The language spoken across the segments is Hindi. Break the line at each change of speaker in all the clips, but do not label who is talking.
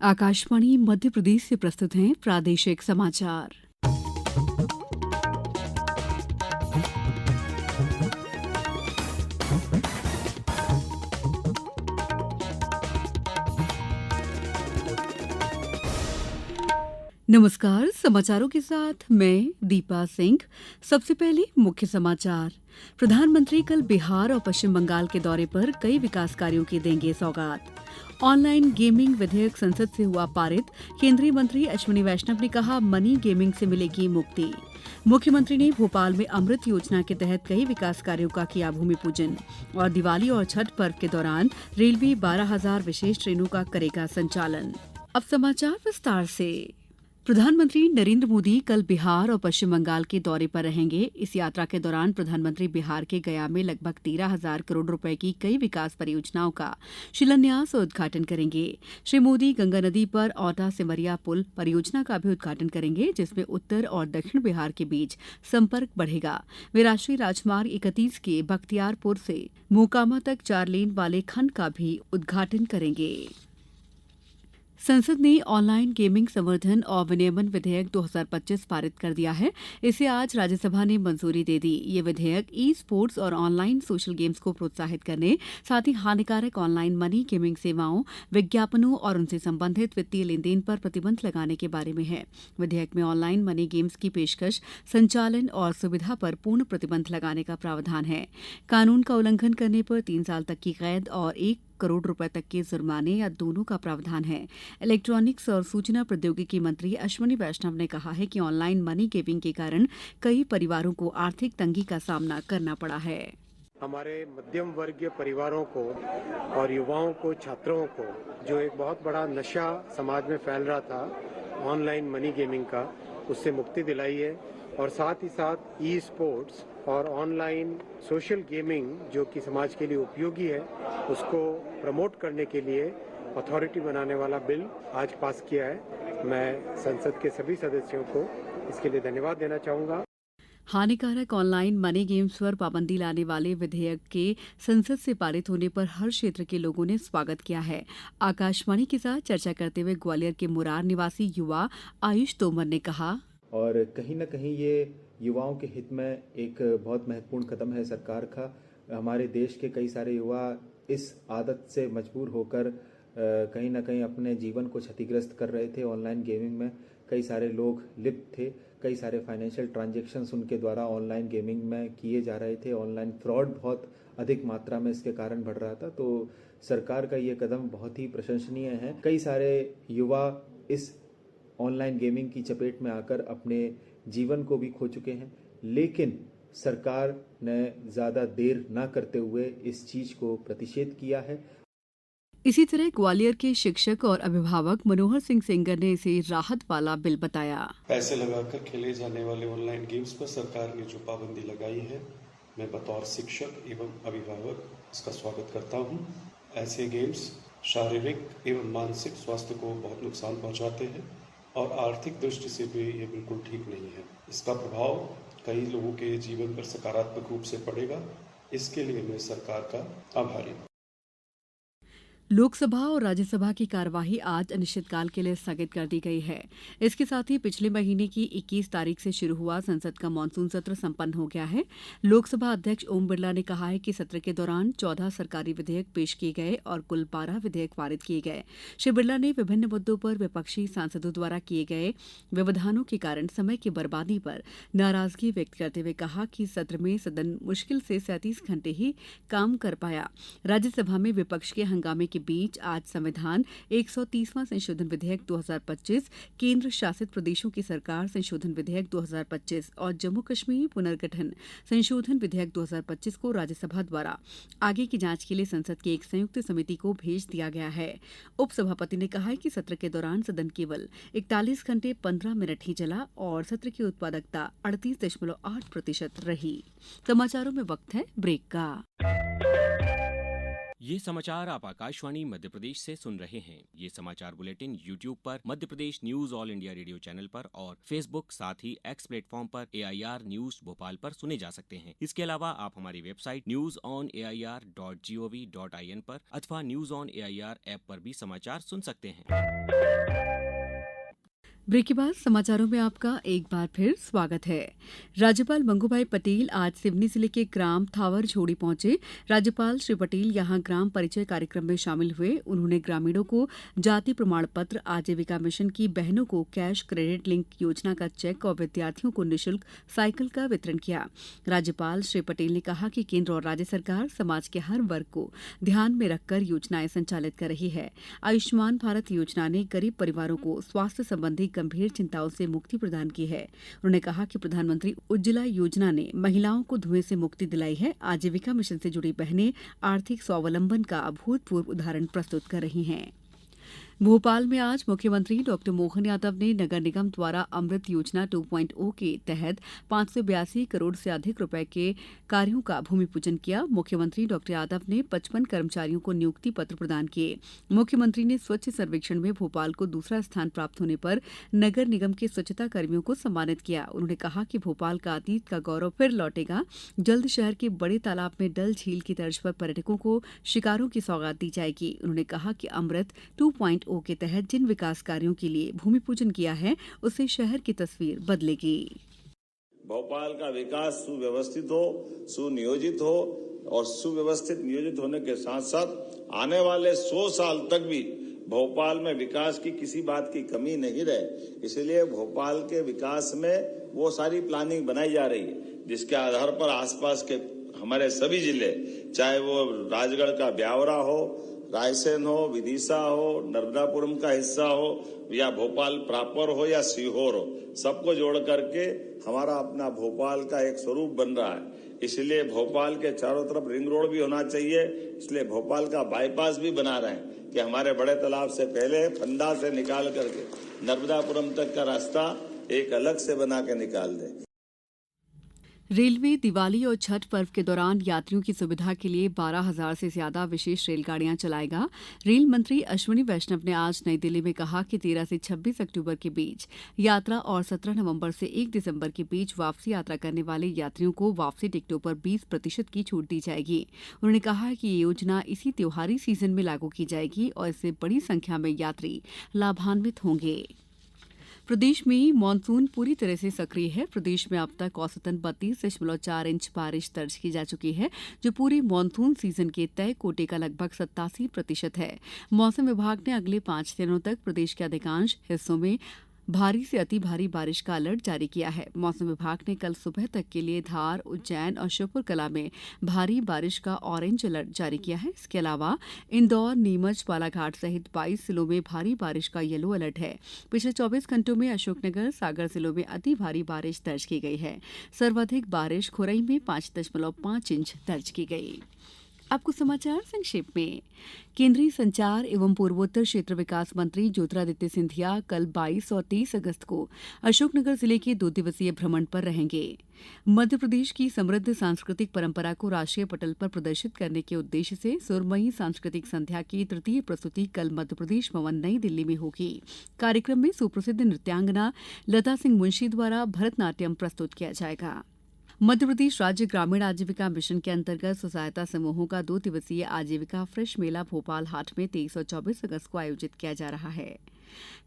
आकाशवाणी मध्य प्रदेश से प्रस्तुत हैं प्रादेशिक समाचार। नमस्कार, समाचारों के साथ मैं दीपा सिंह। सबसे पहले मुख्य समाचार। प्रधानमंत्री कल बिहार और पश्चिम बंगाल के दौरे पर कई विकास कार्यों की देंगे सौगात। ऑनलाइन गेमिंग विधेयक संसद से हुआ पारित। केंद्रीय मंत्री अश्विनी वैष्णव ने कहा, मनी गेमिंग से मिलेगी मुक्ति। मुख्यमंत्री ने भोपाल में अमृत योजना के तहत कई विकास कार्यों का किया भूमि पूजन। और दिवाली और छठ पर्व के दौरान रेलवे 12,000 विशेष ट्रेनों का करेगा संचालन। अब समाचार विस्तार से। प्रधानमंत्री नरेंद्र मोदी कल बिहार और पश्चिम बंगाल के दौरे पर रहेंगे। इस यात्रा के दौरान प्रधानमंत्री बिहार के गया में लगभग 13,000 करोड़ रुपए की कई विकास परियोजनाओं का शिलान्यास और उद्घाटन करेंगे। श्री मोदी गंगा नदी पर औटा सिमरिया पुल परियोजना का भी उद्घाटन करेंगे, जिसमें उत्तर और दक्षिण बिहार के बीच संपर्क बढ़ेगा। वे राष्ट्रीय राजमार्ग 31 के बख्तियारपुर से मोकामा तक 4 लेन वाले खंड का भी उद्घाटन करेंगे। संसद ने ऑनलाइन गेमिंग संवर्धन और विनियमन विधेयक 2025 पारित कर दिया है। इसे आज राज्यसभा ने मंजूरी दे दी। ये विधेयक ई स्पोर्ट्स और ऑनलाइन सोशल गेम्स को प्रोत्साहित करने, साथ ही हानिकारक ऑनलाइन मनी गेमिंग सेवाओं, विज्ञापनों और उनसे संबंधित वित्तीय लेनदेन पर प्रतिबंध लगाने के बारे में है। विधेयक में ऑनलाइन मनी गेम्स की पेशकश, संचालन और सुविधा पर पूर्ण प्रतिबंध लगाने का प्रावधान है। कानून का उल्लंघन करने पर 3 साल तक की कैद और 1 करोड़ रुपए तक के जुर्माने या दोनों का प्रावधान है। इलेक्ट्रॉनिक्स और सूचना प्रौद्योगिकी मंत्री अश्विनी वैष्णव ने कहा है कि ऑनलाइन मनी गेमिंग के कारण कई परिवारों को आर्थिक तंगी का सामना करना पड़ा है।
हमारे मध्यम वर्गीय परिवारों को और युवाओं को, छात्रों को जो एक बहुत बड़ा नशा समाज में फैल रहा था ऑनलाइन मनी गेमिंग का, उससे मुक्ति दिलाई है। और साथ ही साथ ई स्पोर्ट्स और ऑनलाइन सोशल गेमिंग जो कि समाज के लिए उपयोगी है, उसको प्रमोट करने के लिए अथॉरिटी बनाने वाला बिल आज पास किया है। मैं संसद के सभी सदस्यों को इसके लिए धन्यवाद देना चाहूँगा।
हानिकारक ऑनलाइन मनी गेम्स पर पाबंदी लाने वाले विधेयक के संसद से पारित होने पर हर क्षेत्र के लोगों ने स्वागत किया है। आकाशवाणी के साथ चर्चा करते हुए ग्वालियर के मुरार निवासी युवा आयुष तोमर ने कहा,
और कहीं ना कहीं ये युवाओं के हित में एक बहुत महत्वपूर्ण कदम है सरकार का। हमारे देश के कई सारे युवा इस आदत से मजबूर होकर कहीं ना कहीं अपने जीवन को क्षतिग्रस्त कर रहे थे। ऑनलाइन गेमिंग में कई सारे लोग लिप्त थे, कई सारे फाइनेंशियल ट्रांजैक्शंस उनके द्वारा ऑनलाइन गेमिंग में किए जा रहे थे। ऑनलाइन फ्रॉड बहुत अधिक मात्रा में इसके कारण बढ़ रहा था। तो सरकार का ये कदम बहुत ही प्रशंसनीय है। कई सारे युवा इस ऑनलाइन गेमिंग की चपेट में आकर अपने जीवन को भी खो चुके हैं, लेकिन सरकार ने ज़्यादा देर न करते हुए इस चीज़ को प्रतिषेध किया है।
इसी तरह ग्वालियर के शिक्षक और अभिभावक मनोहर सिंह सेंगर ने इसे राहत वाला बिल बताया।
पैसे लगाकर खेले जाने वाले ऑनलाइन गेम्स पर सरकार ने जो पाबंदी लगाई है, मैं बतौर शिक्षक एवं अभिभावक इसका स्वागत करता हूँ। ऐसे गेम्स शारीरिक एवं मानसिक स्वास्थ्य को बहुत नुकसान पहुँचाते हैं और आर्थिक दृष्टि से भी ये बिल्कुल ठीक नहीं है। इसका प्रभाव कई लोगों के जीवन पर सकारात्मक रूप से पड़ेगा। इसके लिए मैं सरकार का आभारी हूँ।
लोकसभा और राज्यसभा की कार्यवाही आज अनिश्चितकाल के लिए स्थगित कर दी गई है। इसके साथ ही पिछले महीने की 21 तारीख से शुरू हुआ संसद का मानसून सत्र संपन्न हो गया है। लोकसभा अध्यक्ष ओम बिरला ने कहा है कि सत्र के दौरान 14 सरकारी विधेयक पेश किए गए और कुल 12 विधेयक पारित किए गए। श्री बिरला ने विभिन्न मुद्दों पर विपक्षी सांसदों द्वारा किए गए व्यवधानों के कारण समय की बर्बादी पर नाराजगी व्यक्त करते हुए कहा कि सत्र में सदन मुश्किल से 37 घंटे ही काम कर पाया। राज्यसभा में विपक्ष के हंगामे के बीच आज संविधान 130वां संशोधन विधेयक 2025, केंद्र शासित प्रदेशों की सरकार संशोधन विधेयक 2025 और जम्मू कश्मीर पुनर्गठन संशोधन विधेयक 2025 को राज्यसभा द्वारा आगे की जांच के लिए संसद की एक संयुक्त समिति को भेज दिया गया है। उपसभापति ने कहा है कि सत्र के दौरान सदन केवल 41 घंटे 15 मिनट ही चला और सत्र की उत्पादकता 38.8% रही। समाचारों में वक्त है ब्रेक का।
ये समाचार आप आकाशवाणी मध्य प्रदेश से सुन रहे हैं। ये समाचार बुलेटिन YouTube पर Madhya Pradesh news All India Radio channel पर और Facebook साथ ही X प्लेटफॉर्म पर AIR न्यूज भोपाल पर सुने जा सकते हैं। इसके अलावा आप हमारी वेबसाइट newsonair.gov.in पर अथवा न्यूज ऑन AIR ऐप पर भी समाचार सुन सकते हैं।
ब्रेक के बाद समाचारों में आपका एक बार फिर स्वागत है। राज्यपाल मंगूभाई पटेल आज सिवनी जिले के ग्राम थावर झोड़ी पहुंचे। राज्यपाल श्री पटेल यहां ग्राम परिचय कार्यक्रम में शामिल हुए। उन्होंने ग्रामीणों को जाति प्रमाण पत्र, आजीविका मिशन की बहनों को कैश क्रेडिट लिंक योजना का चेक और विद्यार्थियों को निःशुल्क साइकिल का वितरण किया। राज्यपाल श्री पटेल ने कहा कि केंद्र और राज्य सरकार समाज के हर वर्ग को ध्यान में रखकर योजनाएं संचालित कर रही है। आयुष्मान भारत योजना ने गरीब परिवारों को स्वास्थ्य संबंधी गंभीर चिंताओं से मुक्ति प्रदान की है। उन्होंने कहा कि प्रधानमंत्री उज्ज्वला योजना ने महिलाओं को धुएं से मुक्ति दिलाई है। आजीविका मिशन से जुड़ी बहनें आर्थिक स्वावलंबन का अभूतपूर्व उदाहरण प्रस्तुत कर रही हैं। भोपाल में आज मुख्यमंत्री डॉक्टर मोहन यादव ने नगर निगम द्वारा अमृत योजना 2.0 के तहत 582 करोड़ से अधिक रुपए के कार्यों का भूमि पूजन किया। मुख्यमंत्री डॉक्टर यादव ने 55 कर्मचारियों को नियुक्ति पत्र प्रदान किए। मुख्यमंत्री ने स्वच्छ सर्वेक्षण में भोपाल को दूसरा स्थान प्राप्त होने पर नगर निगम के स्वच्छता कर्मियों को सम्मानित किया। उन्होंने कहा कि भोपाल का अतीत का गौरव फिर लौटेगा। जल्द शहर के बड़े तालाब में डल झील की तर्ज पर पर्यटकों को शिकारों की सौगात दी जाएगी। उन्होंने कहा कि अमृत 2.0 के तहत जिन विकास कार्यों के लिए भूमि पूजन किया है उससे शहर की तस्वीर बदलेगी।
भोपाल का विकास सुव्यवस्थित हो, सुनियोजित हो और सुव्यवस्थित नियोजित होने के साथ साथ आने वाले 100 साल तक भी भोपाल में विकास की किसी बात की कमी नहीं रहे। इसलिए भोपाल के विकास में वो सारी प्लानिंग बनाई जा रही है जिसके आधार पर आसपास के हमारे सभी जिले, चाहे वो राजगढ़ का ब्यावरा हो, रायसेन हो, विदिशा हो, नर्मदापुरम का हिस्सा हो या भोपाल प्रॉपर हो या सीहोर हो, सबको जोड़ करके हमारा अपना भोपाल का एक स्वरूप बन रहा है। इसलिए भोपाल के चारों तरफ रिंग रोड भी होना चाहिए। इसलिए भोपाल का बाईपास भी बना रहे हैं कि हमारे बड़े तालाब से पहले फंदा से निकाल करके नर्मदापुरम तक का रास्ता एक अलग से बना के निकाल दें।
रेलवे दिवाली और छठ पर्व के दौरान यात्रियों की सुविधा के लिए 12,000 से ज्यादा विशेष रेलगाड़ियां चलाएगा। रेल मंत्री अश्विनी वैष्णव ने आज नई दिल्ली में कहा कि 13 से 26 अक्टूबर के बीच यात्रा और 17 नवंबर से 1 दिसंबर के बीच वापसी यात्रा करने वाले यात्रियों को वापसी टिकटों पर 20% की छूट दी जाएगी। उन्होंने कहा कि ये योजना इसी त्योहारी सीजन में लागू की जाएगी और इससे बड़ी संख्या में यात्री लाभान्वित होंगे। प्रदेश में मानसून पूरी तरह से सक्रिय है। प्रदेश में अब तक औसतन 32.4 इंच बारिश दर्ज की जा चुकी है, जो पूरे मानसून सीजन के तय कोटे का लगभग 87% है। मौसम विभाग ने अगले 5 दिनों तक प्रदेश के अधिकांश हिस्सों में भारी से अति भारी बारिश का अलर्ट जारी किया है। मौसम विभाग ने कल सुबह तक के लिए धार, उज्जैन और श्योपुर कला में भारी बारिश का ऑरेंज अलर्ट जारी किया है। इसके अलावा इंदौर, नीमच, बालाघाट सहित 22 जिलों में भारी बारिश का येलो अलर्ट है। पिछले 24 घंटों में अशोकनगर, सागर जिलों में अति भारी बारिश दर्ज की गई है। सर्वाधिक बारिश खुरई में 5.5 इंच दर्ज की गई। अब कुछ समाचार संक्षेप में। केंद्रीय संचार एवं पूर्वोत्तर क्षेत्र विकास मंत्री ज्योतिरादित्य सिंधिया कल 22 और 23 अगस्त को अशोकनगर जिले के 2 दिवसीय भ्रमण पर रहेंगे। मध्य प्रदेश की समृद्ध सांस्कृतिक परंपरा को राष्ट्रीय पटल पर प्रदर्शित करने के उद्देश्य से सुरमई सांस्कृतिक संध्या की तृतीय प्रस्तुति कल मध्य प्रदेश भवन नई दिल्ली में होगी। कार्यक्रम में सुप्रसिद्ध नृत्यांगना लता सिंह मुंशी द्वारा भरतनाट्यम प्रस्तुत किया जाएगा। मध्य प्रदेश राज्य ग्रामीण आजीविका मिशन के अंतर्गत स्वसहायता समूहों का 2 दिवसीय आजीविका फ्रेश मेला भोपाल हाट में 23 और 24 अगस्त को आयोजित किया जा रहा है।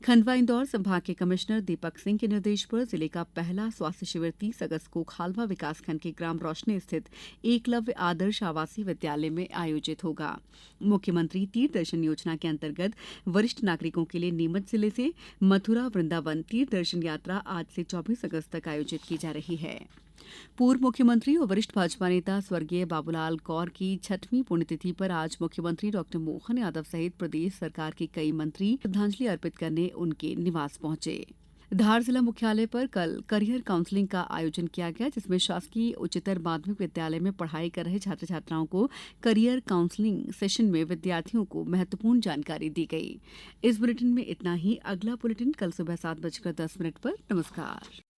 खंडवा इंदौर संभाग के कमिश्नर दीपक सिंह के निर्देश पर जिले का पहला स्वास्थ्य शिविर 30 अगस्त को खालवा विकासखंड के ग्राम रोशनी स्थित एकलव्य आदर्श आवासीय विद्यालय में आयोजित होगा। मुख्यमंत्री तीर्थ दर्शन योजना के अंतर्गत वरिष्ठ नागरिकों के लिए नीमच जिले से मथुरा वृंदावन तीर्थ दर्शन यात्रा आज से 24 अगस्त तक आयोजित की जा रही है। पूर्व मुख्यमंत्री और वरिष्ठ भाजपा नेता स्वर्गीय बाबूलाल गौर की 6वीं पुण्यतिथि पर आज मुख्यमंत्री डॉक्टर मोहन यादव सहित प्रदेश सरकार के कई मंत्री श्रद्धांजलि अर्पित करने उनके निवास पहुंचे। धार जिला मुख्यालय पर कल करियर काउंसलिंग का आयोजन किया गया, जिसमें शासकीय उच्चतर माध्यमिक विद्यालय में पढ़ाई कर रहे छात्र छात्राओं को करियर काउंसलिंग सेशन में विद्यार्थियों को महत्वपूर्ण जानकारी दी गई। इस बुलेटिन में इतना ही। अगला बुलेटिन कल सुबह 7:10 पर। नमस्कार।